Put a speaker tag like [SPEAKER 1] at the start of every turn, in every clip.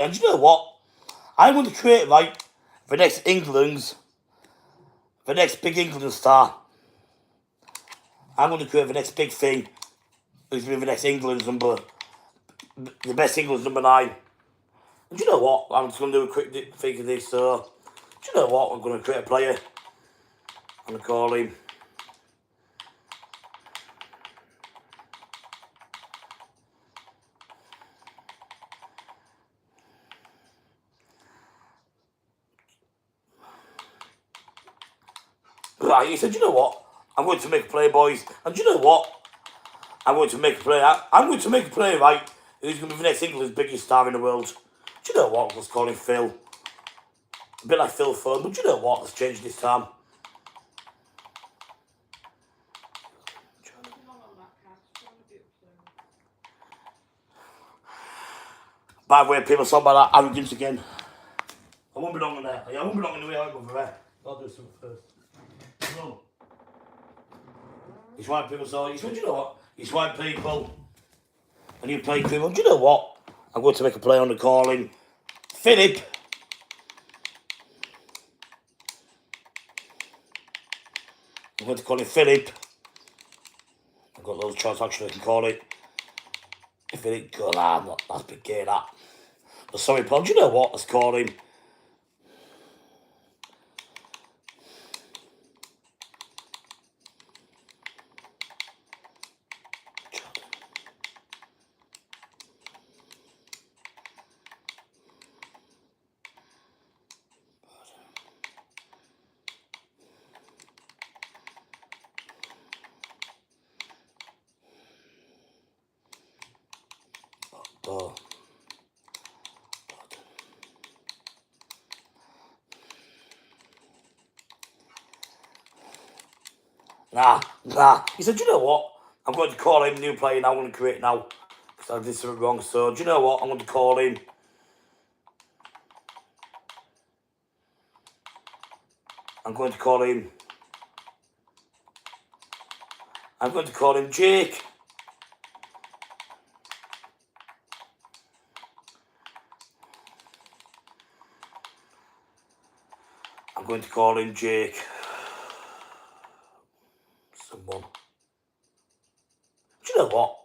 [SPEAKER 1] And you know what? I'm going to create, right, the next big England star. I'm going to create the next big thing. Who's going to be the next the best England's number 9. And do you know what? I'm just going to do a quick thing of this. So, do you know what? I'm going to create a player. I'm going to call him. Right, he said, you know what? I'm going to make a play, boys. And do you know what? I'm going to make a play. I'm going to make a play, right? Who's going to be the next England's biggest star in the world? Do you know what? Let's call him Phil. A bit like Phil Fern, but do you know what? Let's change this time. By the way, people saw about that arrogance again. I won't be long in there. I won't be long in the way I go over there. I'll do something first. No. It's white people saw it. Do you know what? It's white people. And you play people. Do you know what? I'm going to make a play on the calling. Philip. I'm going to call him Philip. I've got loads of choice actually I can call it. Philip, God, that's big gay that. But sorry, Paul, do you know what? Let's call him. Oh. Nah. He said, do you know what? I'm going to call him new player now. I'm going to create now. Because I did something wrong. So, do you know what? I'm going to call him. I'm going to call him Jake. I'm going to call him Jake. Someone. Do you know what?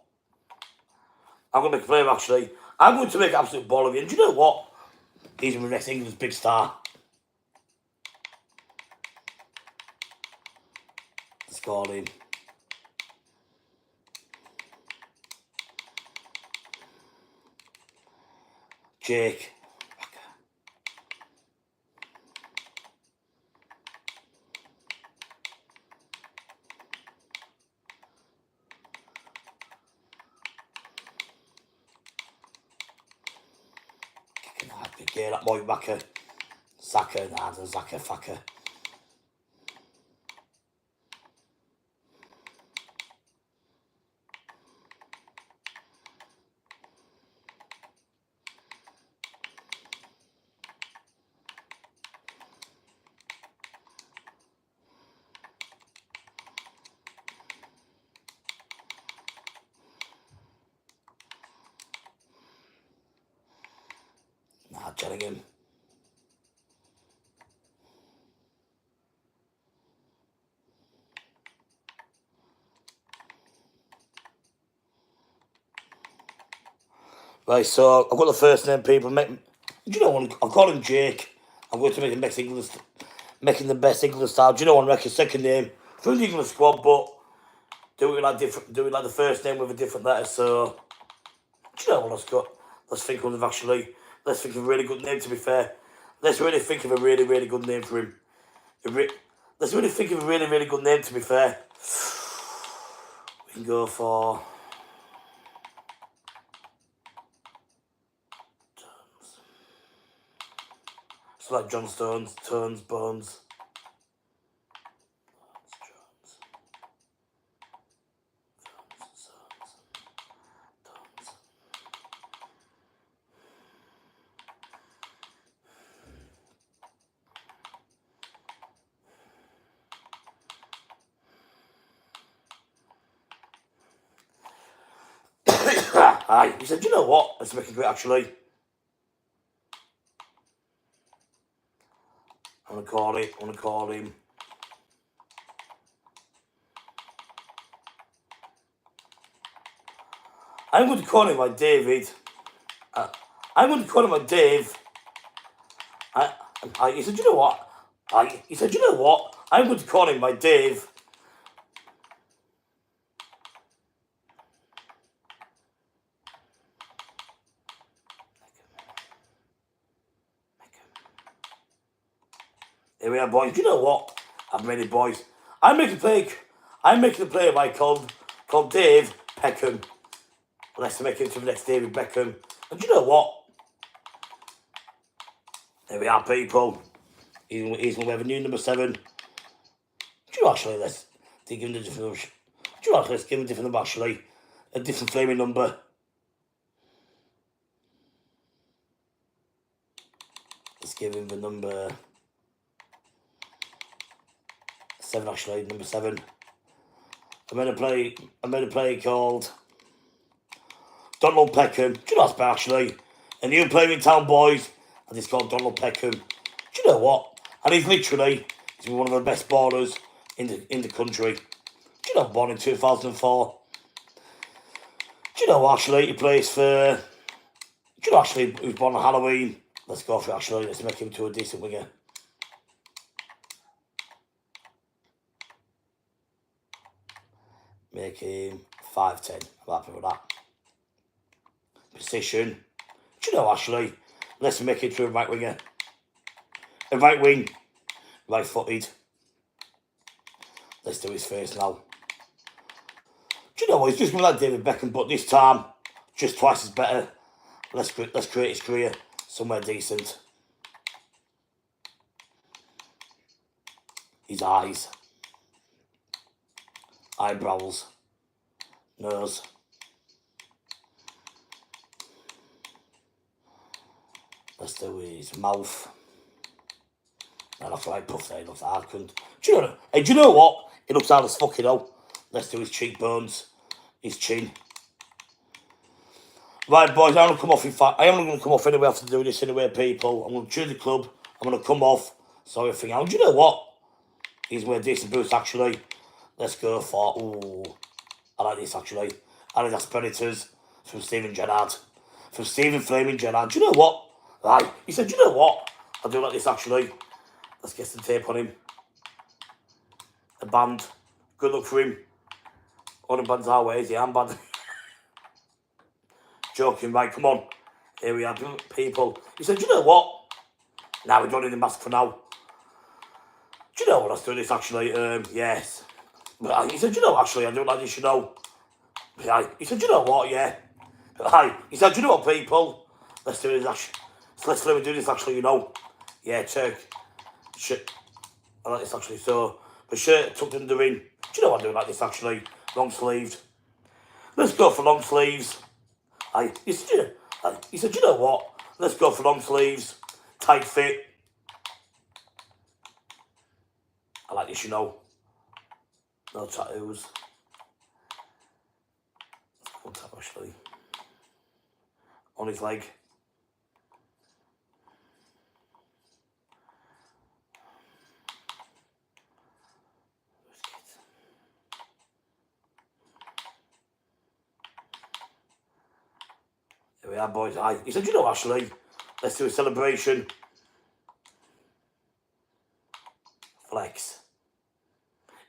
[SPEAKER 1] I'm going to make a flame actually. I'm going to make an absolute ball of it. And do you know what? He's going to be next England's big star. Let's call him. Jake. Yeah, that boy Wacker. Zaka, Zaka, fucker. Jellingham. Right, so I've got the first name, people. Do you know what? I'll call him Jake. I'm going to make him making the best England style. Do you know what? I reckon second name from the England squad, but do it like the first name with a different letter. So, do you know what? Let's think of let's think of a really good name. To be fair, let's really think of a really good name for him. Let's really think of a really good name. To be fair, we can go for. It's like John Stones, Turns, Bones. Aye, he said, you know what? Let's make it great actually. I'm gonna call it. I'm gonna call him. I'm going to call him like David. I'm going to call him like Dave. He said, you know what? He said, you know what? I'm going to call him like Dave. Here we are, boys. You know what? I've made it, boys. I'm making a player like called Dave Beckham. Let's make it to the next David Beckham. And you know what? There we are, people. He's going to have a new number 7. Do you know, actually, let's give him a different. Do you know, let's give him a different number, actually. A different flaming number. Let's give him the number 7, actually, number 7. I made a play called Donald Peckham. Do you know that's better, actually? A new player in town, boys, and it's called Donald Peckham. Do you know what? And he's one of the best ballers in the country. Do you know, born in 2004. Do you know, actually, he plays for... Do you know, actually, he was born on Halloween. Let's go for it, actually. Let's make him to a decent winger. Make him 5'10". I'm happy with that. Position. Do you know, actually, let's make it to a right winger. A right wing. Right-footed. Let's do his face now. Do you know what? He's just like David Beckham, but this time, just twice as better. Let's create his career somewhere decent. His eyes. Eyebrows. Nose. Let's do his mouth. That looks like puff there, he looks hard, cunt. Do you know what? He looks hard as fucking hell. Let's do his cheekbones. His chin. Right, boys, I'm going to come off. In fact, I am going to come off anyway after doing this anyway, people. I'm going to choose the club. I'm going to come off. So everything else. Do you know what? He's wearing decent boots, actually. Let's go for... Ooh. I like this, actually. Adidas Predators from Steven Gerrard. From Steven Flaming Gerrard. Do you know what? Right. He said, do you know what? I do like this, actually. Let's get some tape on him. A band. Good luck for him. All the bands our way, is the armband. Joking, right, come on. Here we are, people. He said, do you know what? Now we don't need the mask for now. Do you know what? Let's do this, actually. Yes. But he said, do you know, actually, I don't like this, you know. He said, do you know what? Yeah. He said, do you know what, people? Let's do this, actually. So let's let me do this, actually, you know. Yeah, Turk. Shit. I like this, actually. So, the shirt tucked under the ring. Do you know what I do like this, actually? Long sleeved. Let's go for long sleeves. He said, do you know what? Let's go for long sleeves. Tight fit. I like this, you know. No tattoos. One tap, actually. On his leg. Here we are, boys. He said, you know, actually, let's do a celebration. Flex.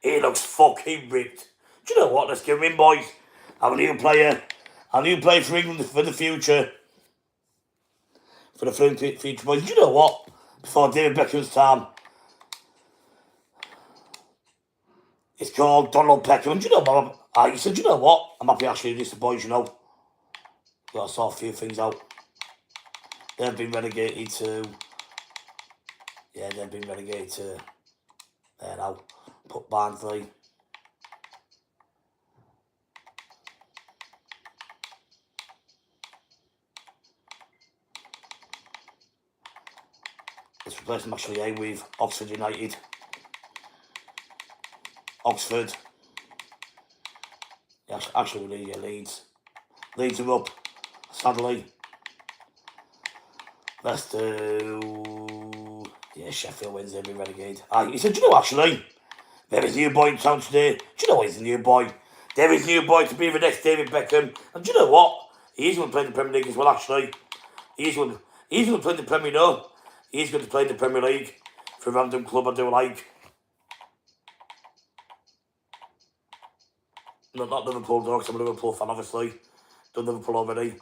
[SPEAKER 1] He looks fucking ripped. Do you know what? Let's give him in, boys. I'm a new player. A new player for England for the future. For the future, boys. Do you know what? Before David Beckham's time, it's called Donald Peckham. And do you know what? He said, do you know what? I'm happy actually with this, boys, you know. Got to sort a few things out. They've been relegated to... Yeah, they've been relegated to... There now. Put Barnsley. Let's replace them actually with Oxford United. Oxford. Yeah, actually we need Leeds. Leeds are up. Sadly. Let's do Yeah, Sheffield Wednesday be relegated. He said, do you know, actually, there is a new boy in town today. Do you know what? He's a new boy. There is a new boy to be the next David Beckham. And do you know what? He's going to play in the Premier League as well, actually. He's going to play in the Premier League. He's going to play in the Premier League for a random club I do like. No, not Liverpool, though, because I'm a Liverpool fan, obviously. Done Liverpool already.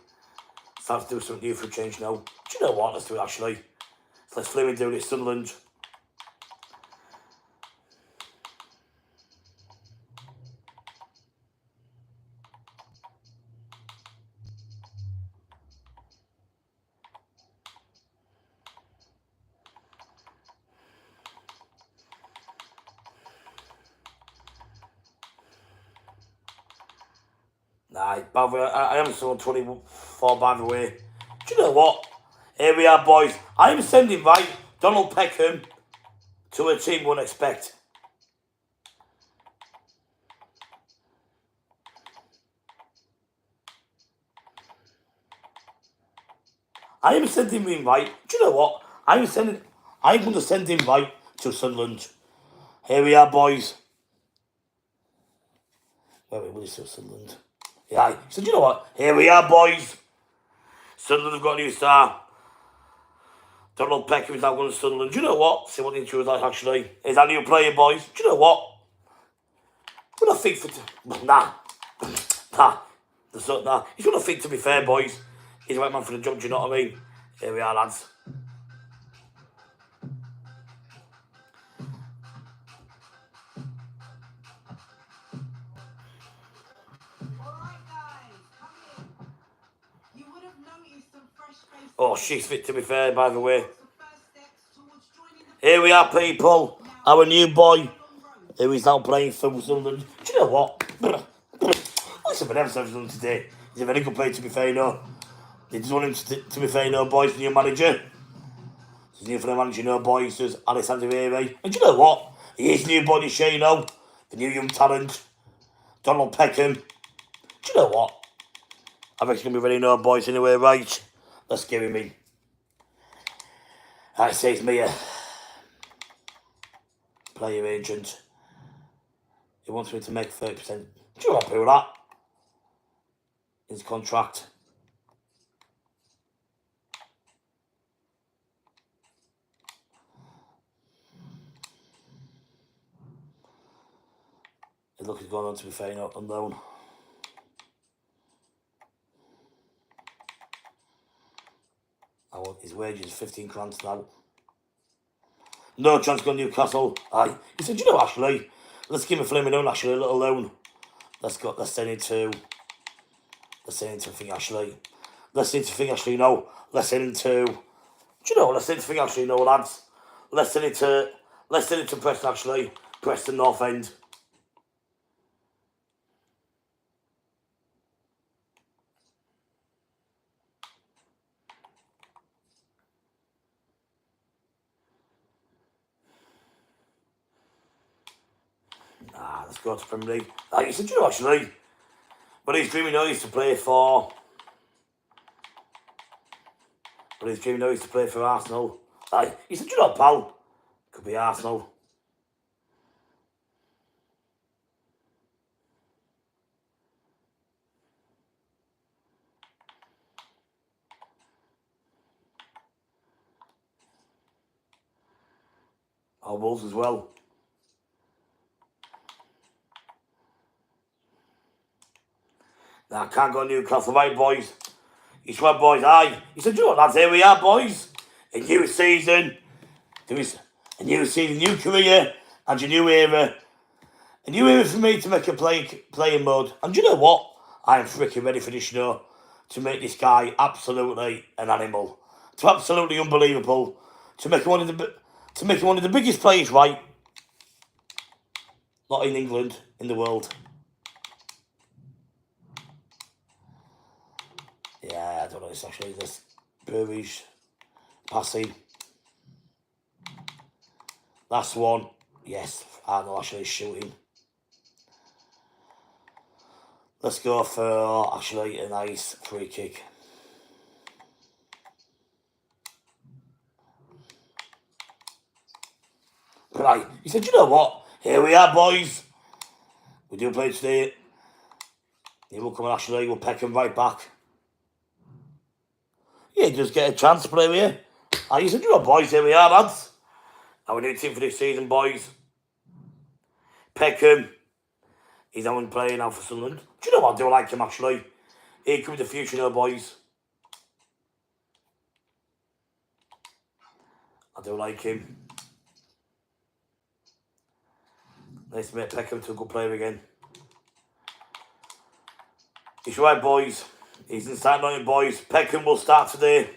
[SPEAKER 1] It's time to do something new for a change now. Do you know what? Let's do it, actually. Let's flame and do it, Sunderland. Nah, by the way, I am still on 24, by the way. Do you know what? Here we are, boys. I am sending, right, Donald Peckham to a team we won't expect. I am sending him, right. Do you know what? I'm going to send him, right, to Sunderland. Here we are, boys. Wait, will he still Sunderland? Yeah, so do you know what? Here we are, boys. Sunderland have got a new star. Donald Peckham is now going to Sunderland. Do you know what? See what the intro is like, actually. Is that new player, boys? Do you know what? What I think for... Nah. He's going to think, to be fair, boys. He's the right man for the job, do you know what I mean? Here we are, lads. Oh, she's fit, to be fair, by the way. Here we are, people. Our new boy, who is now playing for Sunderland. Do you know what? Listen for them Sunderland today. He's a very good player, to be fair, you know. They just want him to be fair, you know, boys, the new manager. He's new for the manager, you know, boys. There's Alexander Ray. And do you know what? He is new boy this year, you know. The new young talent. Donald Peckham. Do you know what? I reckon he's going to be ready, you know, boys, anyway, right? Let's give him in. I say it's me, player agent. He wants me to make 30%. Do you want to do that? His contract. Look, he's going on to be fair, not on loan. I want his wages 15 grand now. No chance going to Newcastle. Aye. He said, you know, actually, let's give him a flaming loan, actually, a little loan. Let's send it to Thing Ashley. Let's send it to Thing Ashley, no. Let's send it to, do you know, let's send it to Thing Ashley, no, lads. Let's send it to Preston, actually. Preston North End. Let's go to Premier League. He said, you know, actually, but he's dreaming now, he used to play for Arsenal. He said, you know, pal, could be Arsenal. Or Wolves as well. I can't go Newcastle, right, boys? He's right, boys. He said, you know what, lads, here we are, boys. A new season. A new season, new career, and a new era. A new era for me to make a playing mode. And do you know what? I am freaking ready for this, you know, to make this guy absolutely an animal. To absolutely unbelievable. To make him one of the biggest players, right? Not in England, in the world. Yeah, I don't know, it's actually this Breweries passing. Last one. Yes, Arnold actually shooting. Let's go for actually a nice free kick. Right. He said, you know what? Here we are, boys. We do play today. He will come and actually, we'll peck him right back. Yeah, just get a chance to play with you. And he said, you know, boys, here we are, lads. Our new team for this season, boys. Peckham. He's now playing now for Sunderland. Do you know what? I do like him, actually. He could be the future, you know, boys. I do like him. Nice to make Peckham to a good player again. He's right, boys. He's in starting line, boys. Peckham will start today.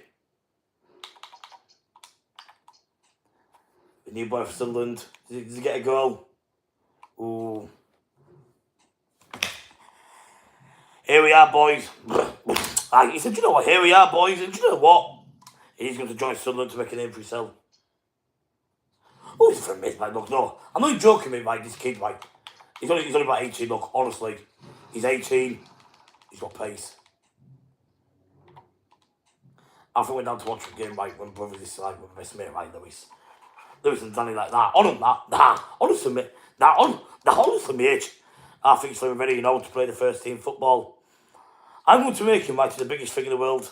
[SPEAKER 1] The new boy for Sunderland. Does he get a goal? Ooh. Here we are, boys. He said, you know what? Here we are, boys. And do you know what? He's going to join Sunderland to make a name for himself. Oh, he's from me, mate. Look, no. I'm not joking, mate, this kid, mate. He's only about 18, look, honestly. He's 18. He's got pace. I think we went down to watch the game, mate, when brothers this like with my best mate, right, Lewis and Danny like that. On him, that. Honestly, mate. Honestly, mate. I think he's ready, you know, to play the first team football. I'm going to make him, mate, the biggest thing in the world.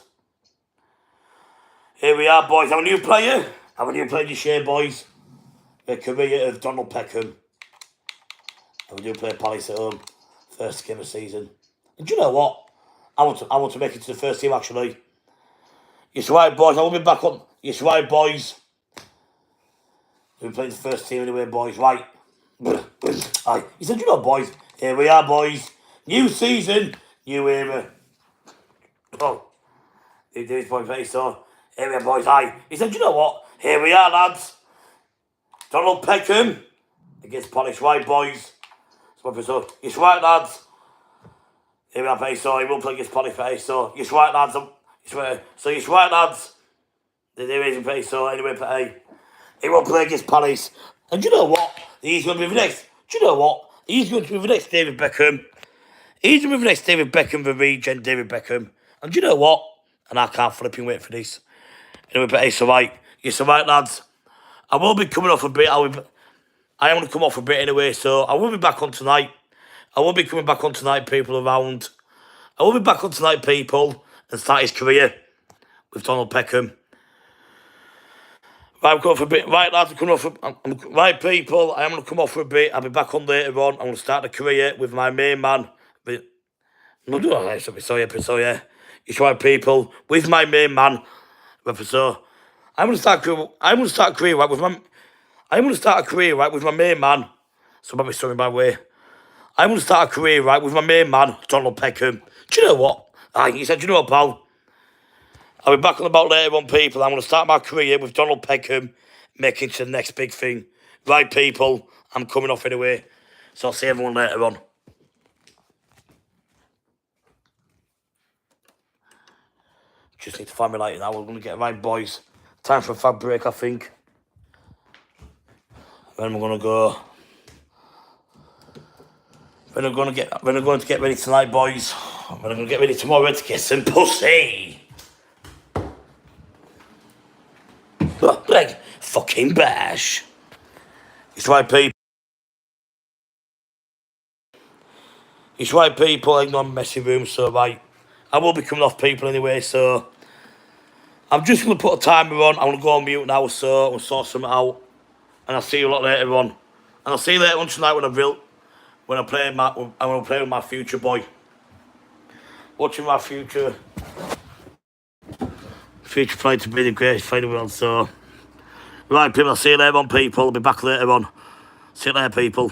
[SPEAKER 1] Here we are, boys. Our new player. Our new player this year, boys. The career of Donald Peckham. And we do play Palace at home. First game of the season. And do you know what? I want to make it to the first team, actually. Yes, right, boys. I will be back on. Yes, right, boys. We're playing the first team anyway, boys. Right. Aye. He said, you know, boys. Here we are, boys. New season. New era. Oh. He did his point face, so. Here we are, boys. Aye. He said, you know what? Here we are, lads. Donald Peckham against Palace. Right, boys. So, yes, right, lads. Here we are, Peso. He will play against Palace, Peso. Yes, right, lads. So, yes, right, lads. There is Peso. Anyway, he will play against Palace. And do you know what? He's going to be the next. Do you know what? He's going to be the next David Beckham. He's going to be the next David Beckham, the regen David Beckham. And do you know what? And I can't flipping wait for this. Anyway, Peso, right. Yes, right, lads. I will be coming off a bit. I am going to come off a bit anyway, so I will be back on tonight. I will be coming back on tonight, people around. I will be back on tonight, people, and start his career with Donald Peckham. Right, I'm going for a bit. Right, lads, I'm coming off. Right, people, I am going to come off for a bit. I'll be back on later on. I'm going to start the career with my main man. No, do I? So yeah. It's right, people, with my main man. So I'm going to start a career right with my. I'm going to start a career right with my main man. Somebody sorry by the way. I'm going to start a career right with my main man, Donald Peckham. Do you know what? He said, do you know what, pal? I'll be back on about later on, people. I'm going to start my career with Donald Peckham, making to the next big thing. Right, people, I'm coming off anyway. So I'll see everyone later on. Just need to find me later now. We're going to get right, boys. Time for a fab break, I think. Then we're going to go. We're going to get ready tonight, boys. We're going to get ready tomorrow to get some pussy. Like fucking bash. It's right, people. It's right, people. I'm not in a messy room, so right. I will be coming off, people, anyway, so. I'm just going to put a timer on. I'm going to go on mute now, so we'll sort something out. And I'll see you a lot later on. And I'll see you later on tonight when I'm playing with my future boy. Watching my future play to be the greatest player in the world, so. Right, people, I'll see you later on, people. I'll be back later on. See you later, people.